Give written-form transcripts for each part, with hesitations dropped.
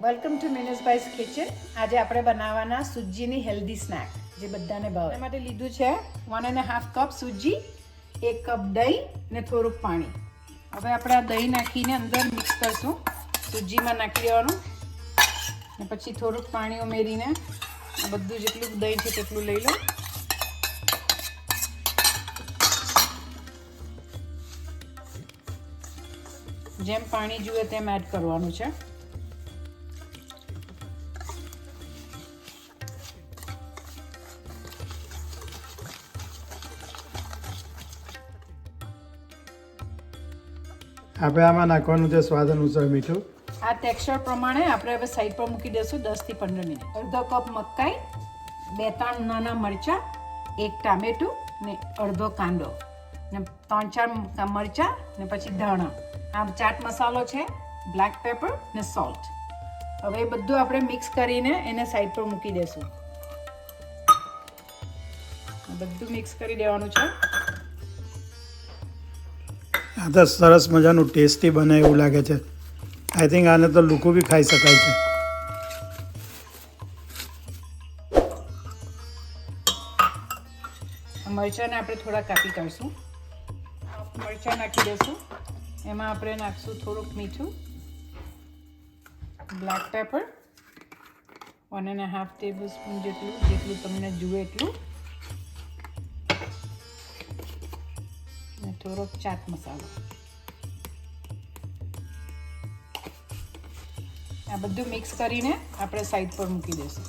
Welcome to મિનુસભાઈસ kitchen. આજે આપણે બનાવવાના સૂજીની હેલ્ધી સ્નેક જે બધાને ભાવે. એના માટે લીધું છે 1.5 કપ સૂજી, 1 કપ દહીં ને થોડુંક પાણી. હવે આપણે આ દહીં નાખીને અંદર મિક્સ કરશું. સૂજીમાં નાખી દેવાનું ને પછી થોડુંક પાણી ઉમેરીને બધું જેટલું દહીં છે તેટલું લઈ લો. જેમ પાણી જોઈએ તેમ એડ કરવાનું છે. આપણે આમાં નાખવાનું છે સ્વાદ અનુસાર મીઠું. આ ટેક્સચર પ્રમાણે આપણે હવે સાઈડ પર મૂકી દઈશું 10 થી 15 મિનિટ. અડધો કપ મકાઈ, 2-3 નાના મરચાં, 1 ટામેટું ને અડધો કાંદો ને 3-4 મરચાં ને પછી ધાણા. આ ચાટ મસાલો છે, બ્લેક પેપર ને સોલ્ટ. હવે એ બધું આપણે મિક્સ કરીને એને સાઈડ પર મૂકી દઈશું. બધું મિક્સ કરી દેવાનું છે. આ તો સરસ મજાનું ટેસ્ટી બને એવું લાગે છે. આઈ થિંક આને તો લોકો બી ખાઈ શકાય છે. મરચાંને આપણે થોડા કાપી કાઢશું. મરચાં નાખી દઈશું. એમાં આપણે નાખશું થોડુંક મીઠું, બ્લેક પેપર 1.5 ટેબલ સ્પૂન જેટલું તમને જુએ એટલું, અને થોડોક ચાટ મસાલો. આ બધું મિક્સ કરીને આપણે સાઈડ પર મૂકી દઈશું.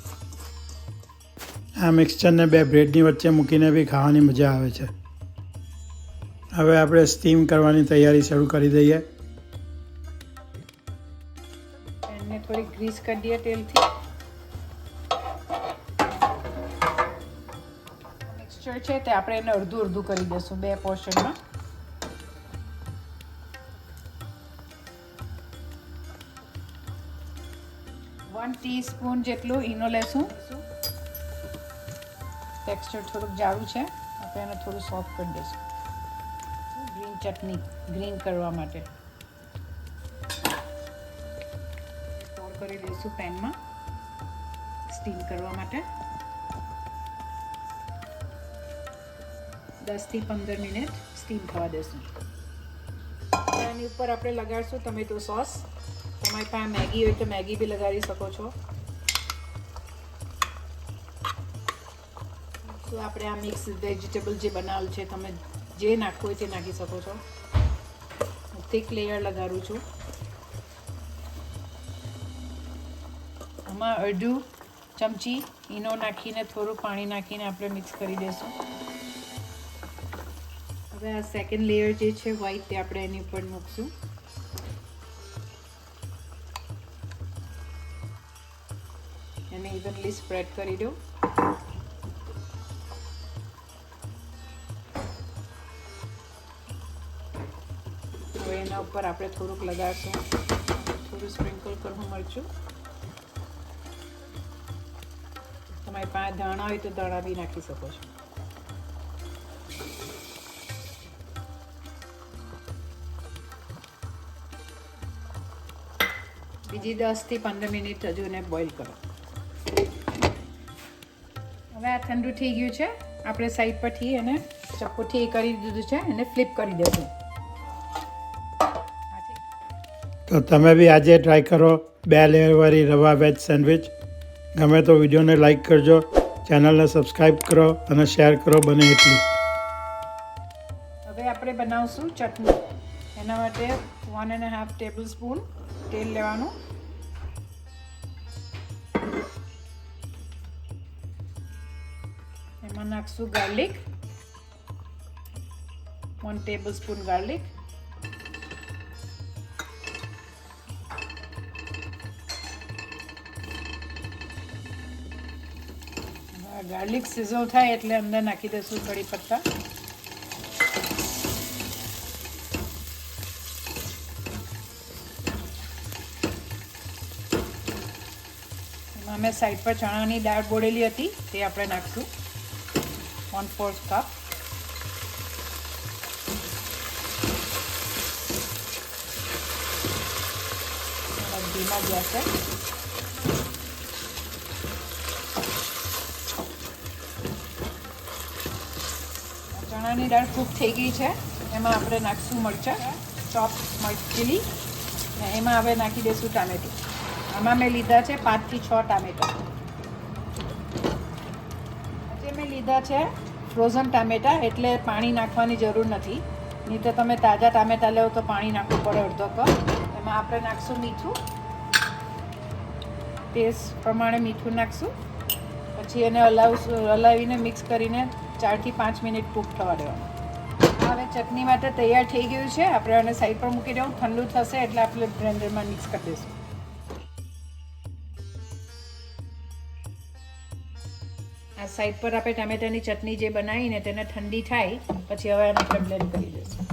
આ મિક્સચરને બે બ્રેડની વચ્ચે મૂકીને બી ખાવાની મજા આવે છે. હવે આપણે સ્ટીમ કરવાની તૈયારી શરૂ કરી દઈએ. એને થોડી ગ્રીસ કરી દઈએ તેલથી. મિક્સચર છે તે આપણે એને અડધું કરી દઈશું 2 પોર્શનમાં. વન ટીસ્પૂન જેટલું ઈનો લેશું. ટેક્સચર થોડુંક જાડું છે, આપણે એને થોડું સોફ્ટ કરી દઈશું. ગ્રીન ચટણી ગ્રીન કરવા માટે સ્ટોર કરી દઈશું પેનમાં સ્ટીમ કરવા માટે. 10 થી 15 મિનિટ સ્ટીમ થવા દેશું. એની ઉપર આપણે લગાડશું ટમેટો સોસ. તમારી પાસે મેગી હોય તો મેગી બી લગાડી શકો છો. તો આપણે આ મિક્સ વેજીટેબલ જે બનાવેલ છે તમે જે નાખવું હોય તે નાખી શકો છો. હું થીક લેયર લગાડું છું. આમાં અડધું ચમચી ઈનો નાખીને થોડું પાણી નાખીને આપણે મિક્સ કરી દઈશું. હવે આ સેકન્ડ લેયર જે છે વ્હાઈટ તે આપણે એની ઉપર મૂકશું. એને ઇવનલી સ્પ્રેડ કરી દો. હવે એના ઉપર આપણે થોડુંક લગાડશું. થોડું સ્પ્રિંકલ કરું મરચું. તમારી પાસે ધાણા હોય તો ધાણા બી નાખી શકો છો. બીજી 10 થી 15 મિનિટ હજુ એને બોઇલ કરો. હવે આ ઠંડુ થઈ ગયું છે. આપણે સાઈડ પરથી એને ચપ્પુથી કરી દીધું છે. એને ફ્લિપ કરી દેશું. તો તમે બી આજે ટ્રાય કરો 2 લેયરવાળી રવા વેજ સેન્ડવિચ. ગમે તો વિડીયોને લાઈક કરજો, ચેનલને સબસ્ક્રાઈબ કરો અને શેર કરો બને એટલી. હવે આપણે બનાવશું ચટણી. એના માટે 1.5 ટેબલ સ્પૂન તેલ લેવાનું. એમાં નાખશું garlic, 1 table spoon garlic. Garlic chisel થાય એટલે અંદર નાખી દઈશું કડી પત્તા. એમાં મેં સાઈડ પર ચણાની દાળ બોળેલી હતી તે આપણે નાખશું 1/4 કપ. ધીમા ગેસે ચણાની દાળ કૂક થઈ ગઈ છે. એમાં આપણે નાખશું મરચાં, ચોપ ચીલી, ને એમાં હવે નાખી દઈશું ટામેટું. આમાં મેં લીધા છે 5 થી 6 ટામેટા. આજે મેં લીધા છે ફ્રોઝન ટામેટા, એટલે પાણી નાખવાની જરૂર નથી. નહીં તો તમે તાજા ટામેટા લો તો પાણી નાખવું પડે અડધો કપ. એમાં આપણે નાખશું મીઠું, ટેસ્ટ પ્રમાણે મીઠું નાખશું. પછી એને હલાવીને મિક્સ કરીને 4 થી 5 મિનિટ કૂક થવા દેવાનું. હવે ચટણી માટે તૈયાર થઈ ગયું છે. આપણે આને સાઈડ પર મૂકી દઉં, ઠંડુ થશે એટલે આપણે બ્લેન્ડરમાં મિક્સ કરી દઈશું. આ સાઈડ પર આપણે ટામેટાની ચટણી જે બનાવીને તેને ઠંડી થાય પછી હવે આને આપણે બ્લેન્ડ કરી દઈશું.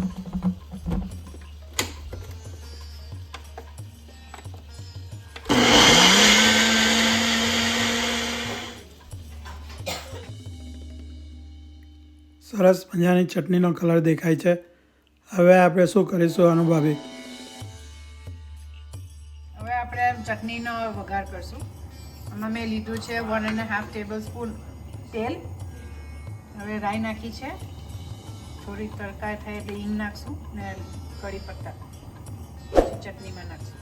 સરસ મજાની ચટણીનો કલર દેખાય છે. હવે આપણે શું કરીશું અનુભાભી? હવે આપણે ચટણીનો વઘાર કરશું. આમાં મેં લીધું છે 1.5 ટેબલસ્પૂન તેલ. હવે રાઈ નાખી છે, થોડી તડકા થાય એટલે હિંગ નાખશું ને કઢી પત્તા પછી ચટણીમાં નાખશું.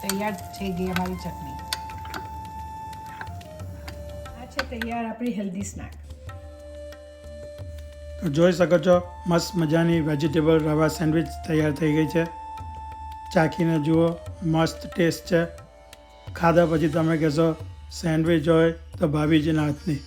તૈયાર થઈ ગઈ અમારી ચટણી. આ છે તૈયાર આપણી હેલ્ધી સ્નેક. તો જોઈ શકો છો મસ્ત મજાની વેજીટેબલ રવા સેન્ડવિચ તૈયાર થઈ ગઈ છે. ચાખીને જુઓ, મસ્ત ટેસ્ટ છે. ખાધા પછી તમે કહેશો સેન્ડવિચ હોય તો ભાભીજીના હાથની.